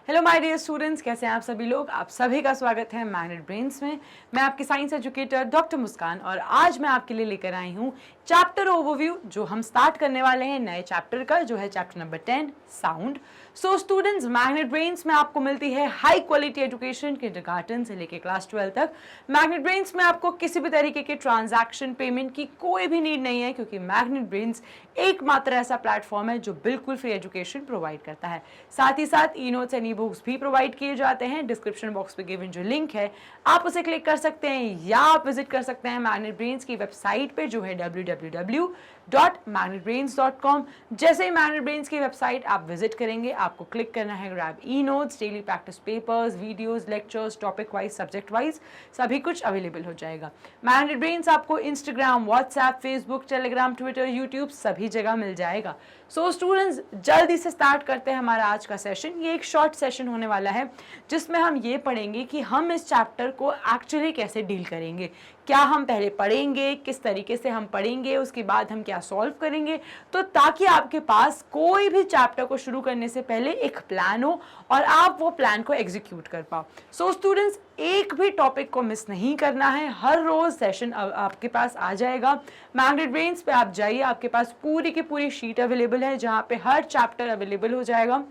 Hello my dear students, कैसे हैं आप सभी लोग। आप सभी का स्वागत है मैग्नेट ब्रेन्स में। मैं आपकी साइंस एजुकेटर डॉक्टर मुस्कान और आज मैं आपके लिए लेकर आई हूँ चैप्टर ओवरव्यू जो हम स्टार्ट करने वाले हैं नए चैप्टर का, जो है chapter number 10 sound. So students, magnet brains में आपको मिलती है हाई क्वालिटी एजुकेशन किंडरगार्टन से लेकर क्लास 12 तक। मैग्नेट ब्रेन्स में आपको किसी भी तरीके के ट्रांजैक्शन पेमेंट की कोई भी नीड नहीं है, क्योंकि मैग्नेट ब्रेन्स एकमात्र ऐसा प्लेटफॉर्म है जो बिल्कुल फ्री एजुकेशन प्रोवाइड करता है। साथ ही साथ e notes and e books भी प्रोवाइड किए जाते हैं। डिस्क्रिप्शन बॉक्स पे गिवन जो लिंक है आप उसे क्लिक कर सकते हैं या आप विजिट कर सकते हैं मैग्नेट ब्रेन्स की वेबसाइट पे, जो है www.magnetbrains.com। जैसे ही मैग्नेट ब्रेन्स की वेबसाइट आप विजिट करेंगे, आपको क्लिक करना है grab e notes, daily practice papers, videos, lectures, topic wise, subject wise सभी कुछ अवेलेबल हो जाएगा। मैग्नेट ब्रेन्स आपको Instagram, WhatsApp, Facebook, Telegram, Twitter, YouTube सभी जगह मिल जाएगा। सो स्टूडेंट्स, जल्दी से स्टार्ट करते हैं हमारा आज का सेशन। ये एक शॉर्ट सेशन होने वाला है जिसमें हम ये पढ़ेंगे कि हम इस चैप्टर को एक्चुअली कैसे डील करेंगे। क्या हम पहले पढ़ेंगे, किस तरीके से हम पढ़ेंगे, उसके बाद हम क्या सॉल्व करेंगे, तो ताकि आपके पास कोई भी चैप्टर को शुरू करने से पहले एक प्लान हो और आप वो प्लान को एग्जीक्यूट कर पाओ। सो स्टूडेंट्स, एक भी टॉपिक को मिस नहीं करना है। हर रोज सेशन आपके पास आ जाएगा। मैग्नेट ब्रेन्स पे आप जाइए, आपके पास पूरी की पूरी शीट अवेलेबल है जहाँ पे हर चैप्टर अवेलेबल हो जाएगा।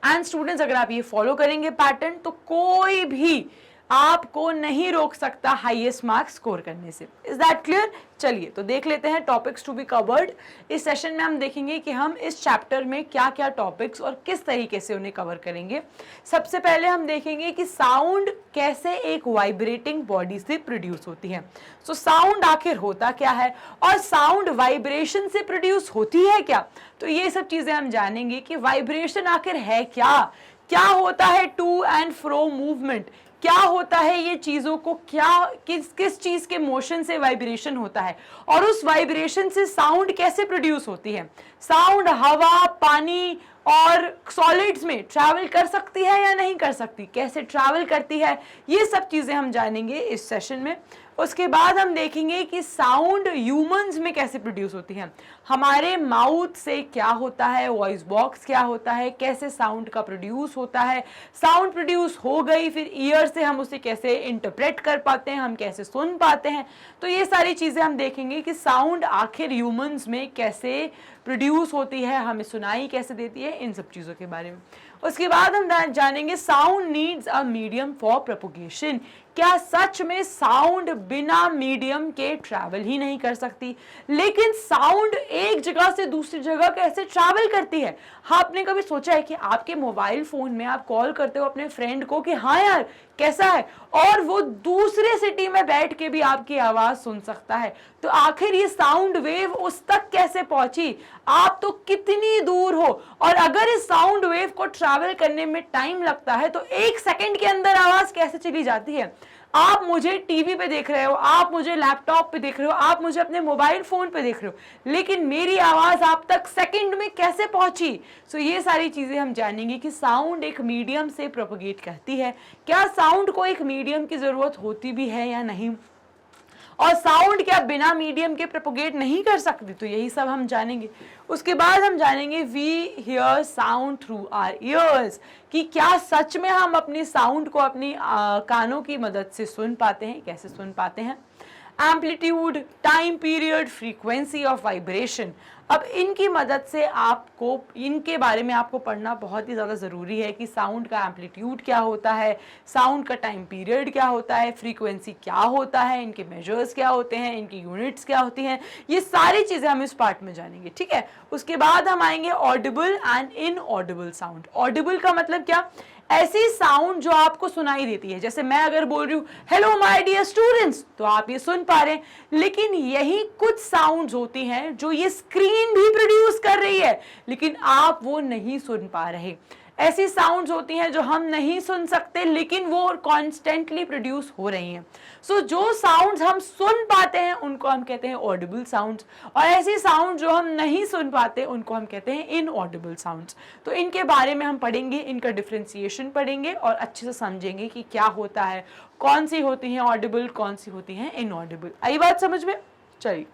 एंड स्टूडेंट्स, अगर आप ये फॉलो करेंगे पैटर्न, तो कोई भी आपको नहीं रोक सकता हाईएस्ट मार्क्स स्कोर करने से। Is that clear? चलिए तो देख लेते हैं टॉपिक्स टू बी कवर्ड। इस सेशन में हम देखेंगे कि हम इस चैप्टर में क्या क्या टॉपिक्स और किस तरीके से उन्हें कवर करेंगे। सबसे पहले हम देखेंगे कि साउंड कैसे एक वाइब्रेटिंग बॉडी से प्रोड्यूस होती है। सो साउंड आखिर होता क्या है और साउंड वाइब्रेशन से प्रोड्यूस होती है क्या, तो ये सब चीजें हम जानेंगे कि वाइब्रेशन आखिर है क्या, क्या होता है टू एंड फ्रो मूवमेंट, क्या होता है ये चीजों को, क्या किस चीज के मोशन से वाइब्रेशन होता है और उस वाइब्रेशन से साउंड कैसे प्रोड्यूस होती है। साउंड हवा, पानी और सॉलिड्स में ट्रैवल कर सकती है या नहीं कर सकती, कैसे ट्रैवल करती है, ये सब चीजें हम जानेंगे इस सेशन में। उसके बाद हम देखेंगे कि साउंड ह्यूमंस में कैसे प्रोड्यूस होती है। हमारे माउथ से क्या होता है, वॉइस बॉक्स क्या होता है, कैसे साउंड का प्रोड्यूस होता है। साउंड प्रोड्यूस हो गई, फिर ईयर से हम उसे कैसे इंटरप्रेट कर पाते हैं, हम कैसे सुन पाते हैं। तो ये सारी चीजें हम देखेंगे कि साउंड आखिर ह्यूमंस में कैसे प्रोड्यूस होती है, हमें सुनाई कैसे देती है, इन सब चीज़ों के बारे में। उसके बाद हम जानेंगे sound needs a medium for propagation. क्या सच में साउंड बिना मीडियम के ट्रैवल ही नहीं कर सकती, लेकिन साउंड एक जगह से दूसरी जगह कैसे ट्रैवल करती है। हाँ, आपने कभी सोचा है कि आपके मोबाइल फोन में आप कॉल करते हो अपने फ्रेंड को कि हाँ यार कैसा है, और वो दूसरे सिटी में बैठ के भी आपकी आवाज सुन सकता है। तो आखिर ये साउंड वेव उस तक कैसे पहुंची, आप तो कितनी दूर हो, और अगर इस साउंड वेव को ट्रैवल करने में टाइम लगता है तो 1 सेकंड के अंदर आवाज कैसे चली जाती है। आप मुझे टीवी पे देख रहे हो, आप मुझे लैपटॉप पे देख रहे हो, आप मुझे अपने मोबाइल फोन पे देख रहे हो, लेकिन मेरी आवाज आप तक सेकंड में कैसे पहुंची। सो ये सारी चीजें हम जानेंगे कि साउंड एक मीडियम से प्रोपोगेट करती है, क्या साउंड को एक मीडियम की जरूरत होती भी है या नहीं, और साउंड क्या बिना मीडियम के प्रोपोगेट नहीं कर सकती। तो यही सब हम जानेंगे। उसके बाद हम जानेंगे we hear sound through our ears, कि क्या सच में हम अपनी साउंड को अपनी कानों की मदद से सुन पाते हैं, कैसे सुन पाते हैं। Amplitude, time period, frequency of vibration. अब इनकी मदद से आपको इनके बारे में आपको पढ़ना बहुत ही ज़्यादा ज़रूरी है कि साउंड का एम्पलीट्यूड क्या होता है, साउंड का टाइम पीरियड क्या होता है, फ्रीक्वेंसी क्या होता है, इनके मेजर्स क्या होते हैं, इनकी यूनिट्स क्या होती हैं। ये सारी चीज़ें हम इस पार्ट में जानेंगे, ठीक है। उसके बाद हम आएंगे Audible and inaudible sound. Audible का मतलब क्या, ऐसी साउंड जो आपको सुनाई देती है। जैसे मैं अगर बोल रही हूँ हेलो माय डियर स्टूडेंट्स, तो आप ये सुन पा रहे हैं, लेकिन यही कुछ साउंड्स होती हैं जो ये स्क्रीन भी प्रोड्यूस कर रही है, लेकिन आप वो नहीं सुन पा रहे। ऐसी साउंड्स होती हैं जो हम नहीं सुन सकते, लेकिन वो कॉन्स्टेंटली प्रोड्यूस हो रही हैं। सो जो साउंड्स हम सुन पाते हैं उनको हम कहते हैं ऑडिबल साउंड्स, और ऐसी साउंड जो हम नहीं सुन पाते उनको हम कहते हैं इनऑडिबल साउंड्स। तो इनके बारे में हम पढ़ेंगे, इनका डिफ्रेंसिएशन पढ़ेंगे और अच्छे से समझेंगे कि क्या होता है, कौन सी होती हैं ऑडिबल, कौन सी होती हैं इनऑडिबल। आई बात समझ में? चलिए,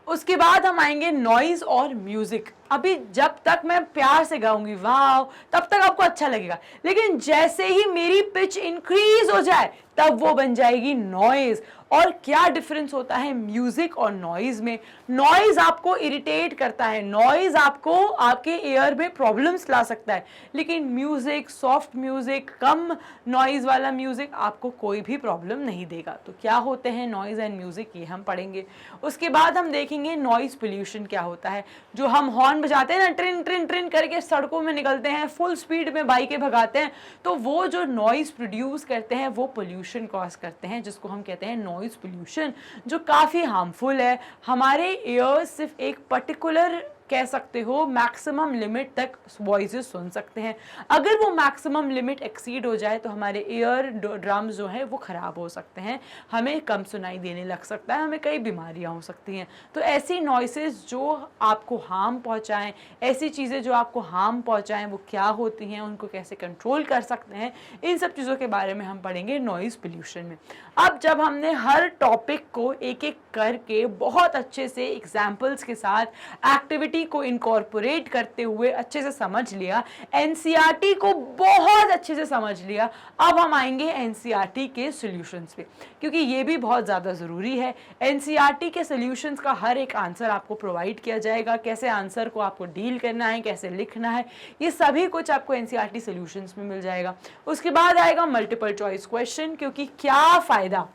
उसके बाद हम आएंगे नॉइज और म्यूजिक। अभी जब तक मैं प्यार से गाऊंगी वाह, तब तक आपको अच्छा लगेगा, लेकिन जैसे ही मेरी पिच इंक्रीज हो जाए तब वो बन जाएगी नॉइज। और क्या डिफरेंस होता है म्यूजिक और नॉइज में? नॉइज आपको इरिटेट करता है, नॉइज आपको आपके एयर में प्रॉब्लम्स ला सकता है, लेकिन म्यूजिक, सॉफ्ट म्यूजिक, कम नॉइज वाला म्यूजिक आपको कोई भी प्रॉब्लम नहीं देगा। तो क्या होते हैं नॉइज एंड म्यूजिक, ये हम पढ़ेंगे। उसके बाद हम देखेंगे नॉइज पोल्यूशन क्या होता है। जो हम हॉर्न बजाते हैं ना, ट्रिन ट्रिन ट्रिन करके सड़कों में निकलते हैं, फुल स्पीड में बाइकें भगाते हैं, तो वो जो नॉइज प्रोड्यूस करते हैं वो पोल्यूशन कॉज करते हैं, जिसको हम कहते हैं नॉइज पोल्यूशन, जो काफ़ी हार्मफुल है। हमारे ईयर सिर्फ एक पर्टिकुलर कह सकते हो मैक्सिमम लिमिट तक वॉइसेस सुन सकते हैं। अगर वो मैक्सिमम लिमिट एक्सीड हो जाए तो हमारे ईयर ड्रम्स जो हैं वो ख़राब हो सकते हैं, हमें कम सुनाई देने लग सकता है, हमें कई बीमारियां हो सकती हैं। तो ऐसी नॉइसेस जो आपको हार्म पहुंचाएं, ऐसी चीज़ें जो आपको हार्म पहुंचाएं, वो क्या होती हैं, उनको कैसे कंट्रोल कर सकते हैं, इन सब चीज़ों के बारे में हम पढ़ेंगे नॉइज़ पोल्यूशन में। अब जब हमने हर टॉपिक को एक एक करके बहुत अच्छे से एग्जाम्पल्स के साथ एक्टिविटी को इनकॉर्पोरेट करते हुए अच्छे से समझ लिया, एनसीईआरटी को बहुत अच्छे से समझ लिया, अब हम आएंगे एनसीईआरटी के सॉल्यूशंस पे, क्योंकि ये भी बहुत ज़्यादा ज़रूरी है। एनसीईआरटी के सॉल्यूशंस का हर एक आंसर आपको प्रोवाइड किया जाएगा, कैसे आंसर को आपको डील करना है, कैसे लिखना है, ये सभी कुछ आपको एनसीईआरटी सॉल्यूशंस में मिल जाएगा। उसके बाद आएगा मल्टीपल चॉइस क्वेश्चन, क्योंकि क्या फायदा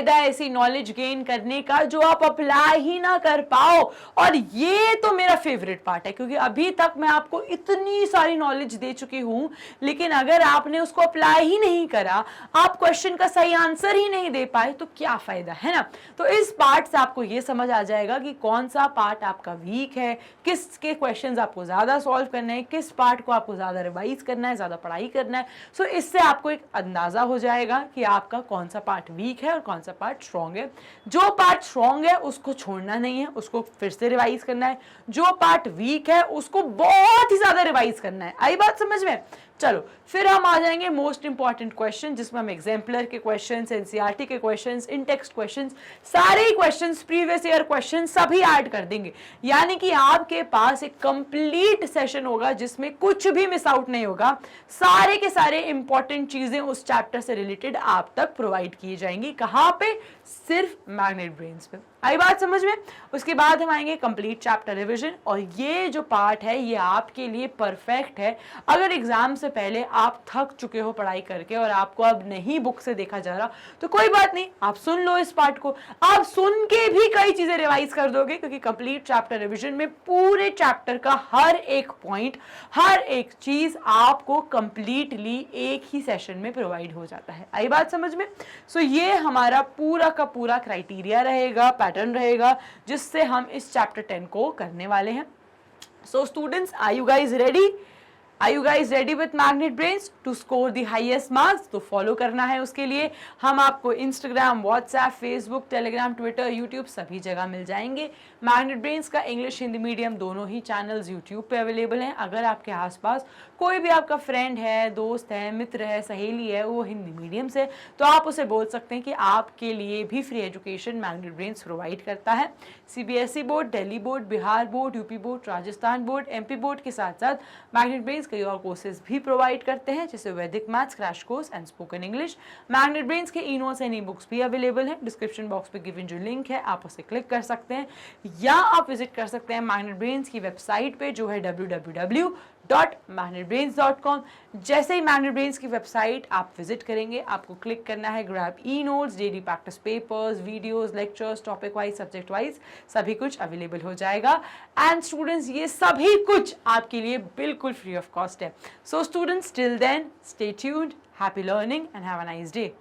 है ऐसी नॉलेज गेन करने का जो आप अप्लाई ही ना कर पाओ। और ये तो मेरा फेवरेट पार्ट है, क्योंकि अभी तक मैं आपको इतनी सारी नॉलेज दे चुकी हूं, लेकिन अगर आपने उसको अप्लाई ही नहीं करा, आप क्वेश्चन का सही आंसर ही नहीं दे पाए, तो क्या फायदा, है ना। तो इस पार्ट से आपको ये समझ आ जाएगा कि कौन सा पार्ट आपका वीक है, किसके क्वेश्चंस आपको ज्यादा सॉल्व करने हैं, किस पार्ट को आपको ज्यादा रिवाइज करना है, ज्यादा पढ़ाई करना है। सो इससे आपको एक अंदाजा हो जाएगा कि आपका कौन सा पार्ट वीक है और कौन सा पार्ट स्ट्रॉन्ग है। जो पार्ट स्ट्रॉन्ग है उसको छोड़ना नहीं है, उसको फिर से रिवाइज करना है। जो पार्ट वीक है उसको बहुत ही ज्यादा रिवाइज करना है। आई बात समझ में? चलो फिर हम आ जाएंगे मोस्ट इंपॉर्टेंट क्वेश्चन, जिसमें हम एग्जाम्पलर के क्वेश्चंस, एनसीईआरटी के क्वेश्चंस, इन टेक्स्ट क्वेश्चंस, सारे क्वेश्चंस, प्रीवियस ईयर क्वेश्चन सभी ऐड कर देंगे। यानी कि आपके पास एक कंप्लीट सेशन होगा जिसमें कुछ भी मिस आउट नहीं होगा। सारे के सारे इंपॉर्टेंट चीजें उस चैप्टर से रिलेटेड आप तक प्रोवाइड की जाएंगी। कहां पे? सिर्फ मैग्नेट ब्रेन्स पे। आई बात समझ में? उसके बाद हम आएंगे कंप्लीट चैप्टर रिवीजन, और ये जो पार्ट है ये आपके लिए परफेक्ट है। अगर एग्जाम से पहले आप थक चुके हो पढ़ाई करके और आपको अब नहीं बुक से देखा जा रहा, तो कोई बात नहीं, आप सुन लो इस पार्ट को। आप सुन के भी कई चीजें रिवाइज कर दोगे, क्योंकि कंप्लीट चैप्टर रिवीजन में पूरे चैप्टर का हर एक पॉइंट, हर एक चीज आपको कंप्लीटली एक ही सेशन में प्रोवाइड हो जाता है। आई बात समझ में? सो ये हमारा पूरा का पूरा क्राइटेरिया रहेगा, पैटर्न रहेगा, जिससे हम इस चैप्टर 10 को करने वाले हैं। So students, are you guys ready? Are you guys ready with Magnet Brains to score the highest marks? तो फॉलो करना है उसके लिए हम आपको Instagram, WhatsApp, Facebook, Telegram, Twitter, YouTube सभी जगह मिल जाएंगे। मैग्नेट ब्रेन्स का इंग्लिश हिंदी मीडियम दोनों ही चैनल्स यूट्यूब पे अवेलेबल हैं। अगर आपके आसपास कोई भी आपका फ्रेंड है, दोस्त है, मित्र है, सहेली है, वो हिंदी मीडियम से, तो आप उसे बोल सकते हैं कि आपके लिए भी free education magnet brains provide करता है। CBSE board, Delhi board, Bihar board, UP board, Rajasthan board, MP board के साथ साथ मैग्नेट ब्रेन्स कई और कोर्सेज भी प्रोवाइड करते हैं, जैसे वैदिक maths crash course and spoken English. Magnet brains के e notes and e books भी अवेलेबल हैं। डिस्क्रिप्शन बॉक्स पे गिवन जो लिंक है आप उसे क्लिक कर सकते हैं, या आप विजिट कर सकते हैं मैग्नेट ब्रेन्स की वेबसाइट पे, जो है www.magnetbrains.com। जैसे ही मैग्नेट ब्रेन्स की वेबसाइट आप विजिट करेंगे, आपको क्लिक करना है grab e notes, daily practice papers, videos, lectures, topic wise, subject wise सभी कुछ अवेलेबल हो जाएगा। एंड स्टूडेंट्स, ये सभी कुछ आपके लिए बिल्कुल फ्री ऑफ कॉस्ट है। So students, till then stay tuned, happy learning and have a nice day.